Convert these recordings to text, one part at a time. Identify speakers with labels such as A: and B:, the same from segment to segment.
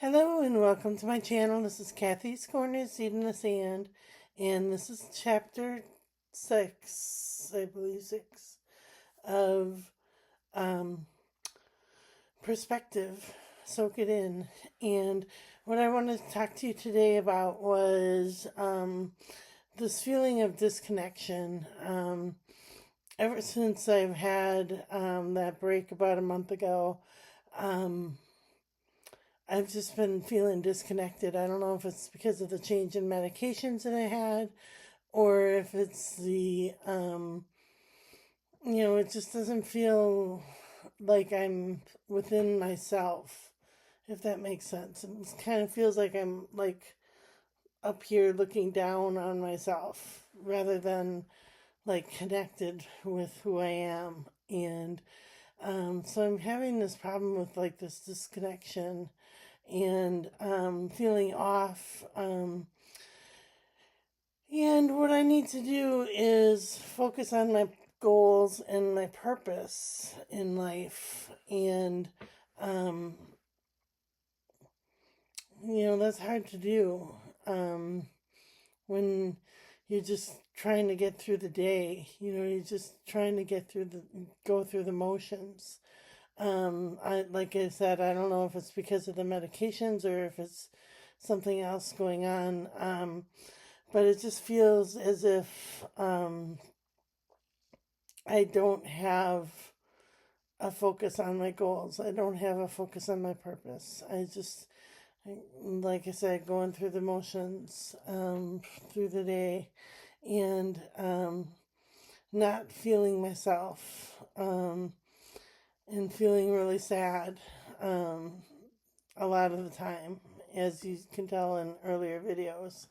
A: Hello and welcome to my channel. This is Kathy's Corner, Seed in the Sand, and this is chapter 6, I believe 6, of um, Perspective. Soak it in. And what I wanted to talk to you today about was this feeling of disconnection. Ever since I've had that break about a month ago, I've just been feeling disconnected. I don't know if it's because of the change in medications that I had or if it's it just doesn't feel like I'm within myself, if that makes sense. It kind of feels like I'm like up here looking down on myself rather than like connected with who I am. And so I'm having this problem with like this disconnection and feeling off. And what I need to do is focus on my goals and my purpose in life. And, um, that's hard to do when you're just trying to get through the day. You're just trying to go through the motions. Like I said, I don't know if it's because of the medications or if it's something else going on. But it just feels as if I don't have a focus on my goals. I don't have a focus on my purpose. Like I said, going through the motions through the day and not feeling myself and feeling really sad a lot of the time, as you can tell in earlier videos.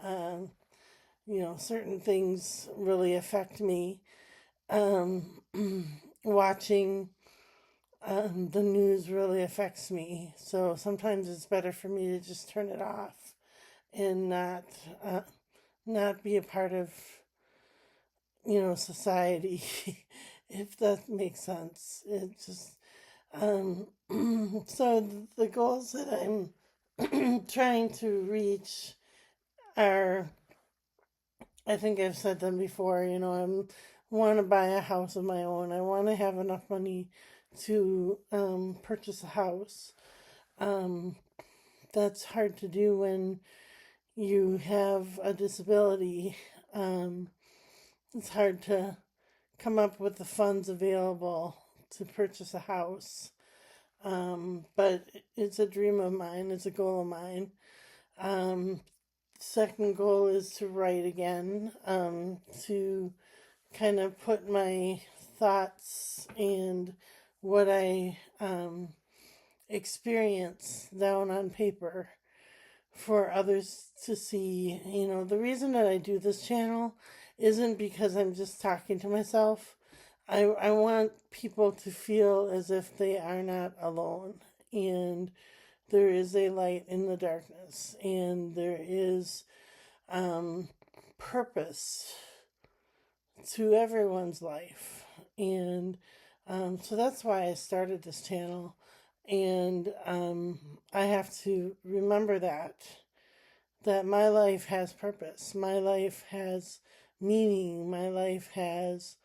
A: Um, certain things really affect me. Um, Watching the news really affects me. So sometimes it's better for me to just turn it off and uh, not be a part of society, if that makes sense. It just so the goals that I'm trying to reach are, I think I've said them before. I want to buy a house of my own. I want to have enough money to purchase a house. Um, that's hard to do when you have a disability. Um, it's hard to come up with the funds available to purchase a house. But it's a dream of mine. It's a goal of mine. Um, Second goal is to write again, to kind of put my thoughts and what I experience down on paper for others to see. The reason that I do this channel isn't because I'm just talking to myself. I want people to feel as if they are not alone and there is a light in the darkness and there is purpose to everyone's life. And so that's why I started this channel. And I have to remember that my life has purpose. My life has meaning. My life has,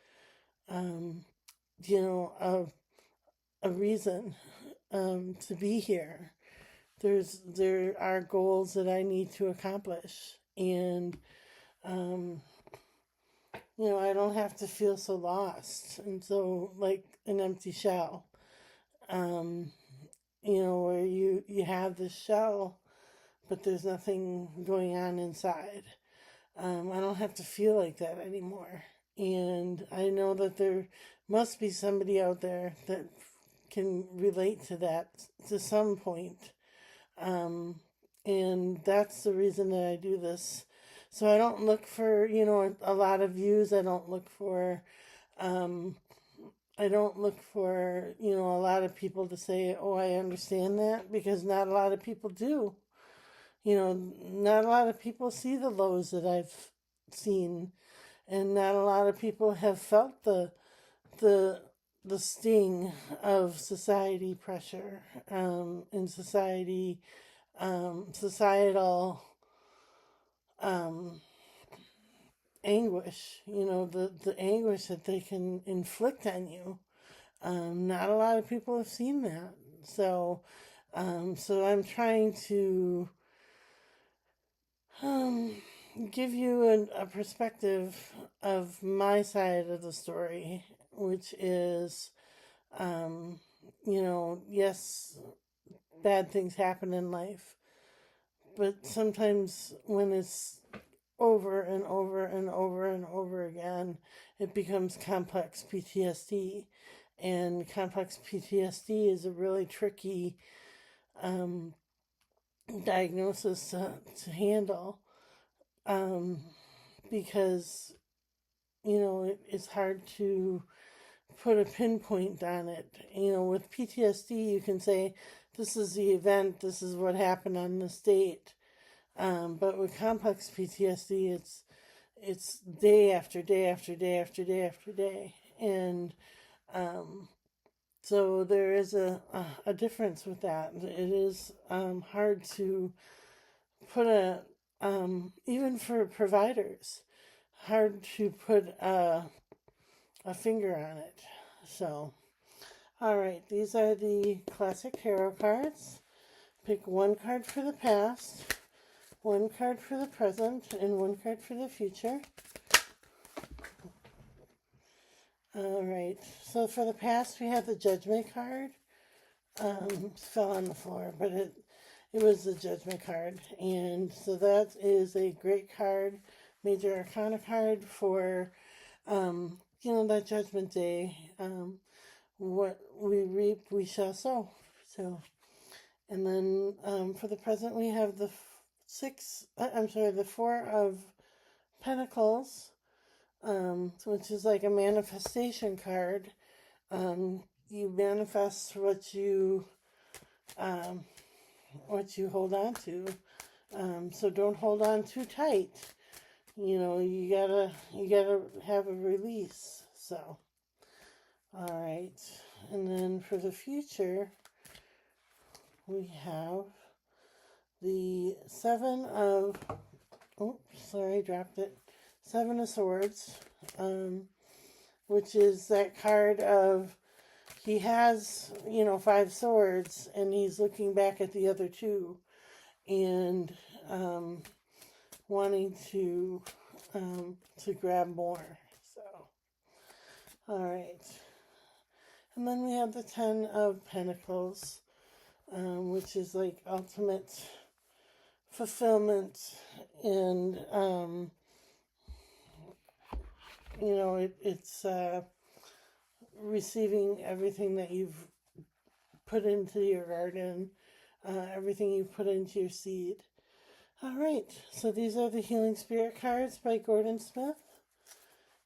A: um, a reason to be here. There are goals that I need to accomplish. And um, I don't have to feel so lost and so like an empty shell. Um, where you have this shell, but there's nothing going on inside. I don't have to feel like that anymore. And I know that there must be somebody out there that can relate to that to some point. Um, and that's the reason that I do this. So I don't look for, a lot of views. Um, I don't look for, a lot of people to say, oh, I understand that, because not a lot of people do. Not a lot of people see the lows that I've seen, and not a lot of people have felt the the sting of society pressure, and societal um, anguish, the anguish that they can inflict on you. Not a lot of people have seen that. So I'm trying to um, give you a perspective of my side of the story, which is, um, yes, bad things happen in life, but sometimes when it's over and over and over and over again, it becomes complex PTSD. And complex PTSD is a really tricky um, diagnosis to handle, um, because, it's hard to put a pinpoint on it. With PTSD, you can say, this is the event, this is what happened on this date. But with complex PTSD, it's day after day after day after day after day. And so there is a difference with that. It is hard to put even for providers, hard to put a finger on it. So, all right, these are the classic tarot cards. Pick one card for the past, one card for the present, and one card for the future. All right, so for the past, we have the Judgment card. Fell on the floor, but it was the Judgment card. And so that is a great card, Major Arcana card for, that Judgment Day. What we reap, we shall sow. So, and then for the present, we have the the Four of Pentacles, which is like a manifestation card. You manifest what you hold on to. So don't hold on too tight. You gotta have a release. So, all right. And then for the future, we have the dropped it. Seven of Swords, which is that card of, he has, 5 swords, and he's looking back at the other 2 and wanting to grab more. So, all right. And then we have the Ten of Pentacles, which is like ultimate fulfillment, and it's receiving everything that you've put into your garden, everything you've put into your seed. All right, so these are the Healing Spirit cards by Gordon Smith.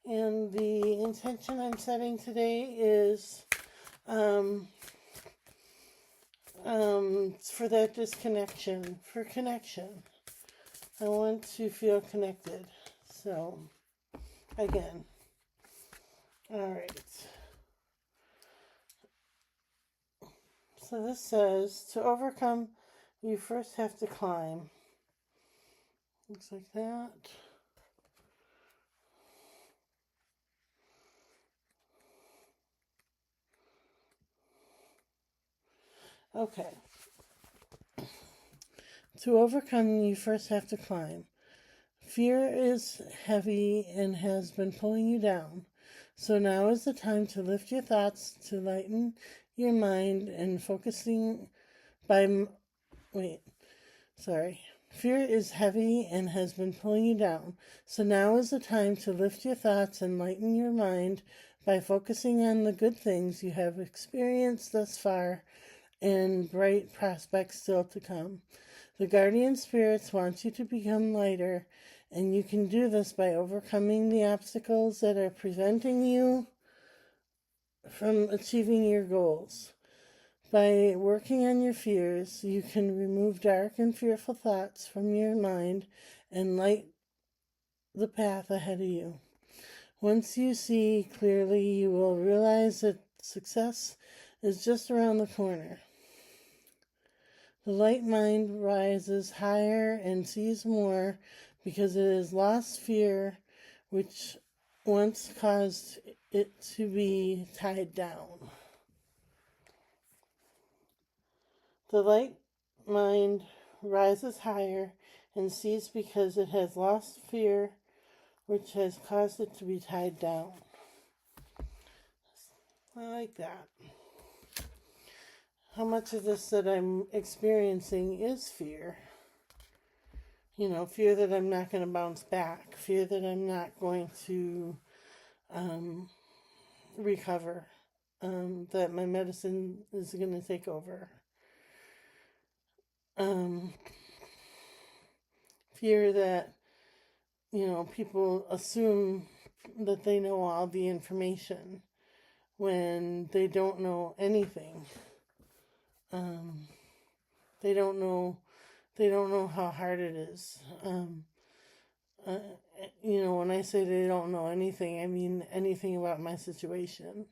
A: And the intention I'm setting today is for that disconnection, for connection. I want to feel connected. So, again. All right. So this says, to overcome, you first have to climb. Looks like that. Okay. To overcome, you first have to climb. Fear is heavy and has been pulling you down. So now is the time to lift your thoughts, to lighten your mind and focusing Fear is heavy and has been pulling you down. So now is the time to lift your thoughts and lighten your mind by focusing on the good things you have experienced thus far and bright prospects still to come. The guardian spirits want you to become lighter, and you can do this by overcoming the obstacles that are preventing you from achieving your goals. By working on your fears, you can remove dark and fearful thoughts from your mind and light the path ahead of you. Once you see clearly, you will realize that Success is just around the corner. The light mind rises higher and sees more because it has lost fear, which once caused it to be tied down. The light mind rises higher and sees because it has lost fear, which has caused it to be tied down. I like that. How much of this that I'm experiencing is fear? Fear that I'm not going to bounce back, fear that I'm not going to recover, that my medicine is going to take over. Fear that, people assume that they know all the information when they don't know anything. They don't know how hard it is. When I say they don't know anything, I mean anything about my situation.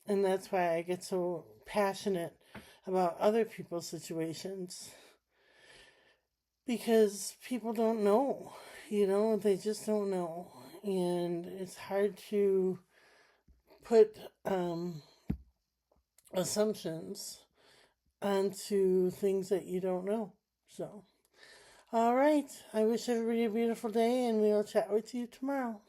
A: And that's why I get so passionate about other people's situations. Because people don't know, they just don't know. And it's hard to put assumptions onto things that you don't know. So, all right. I wish everybody a beautiful day, and we'll chat with you tomorrow.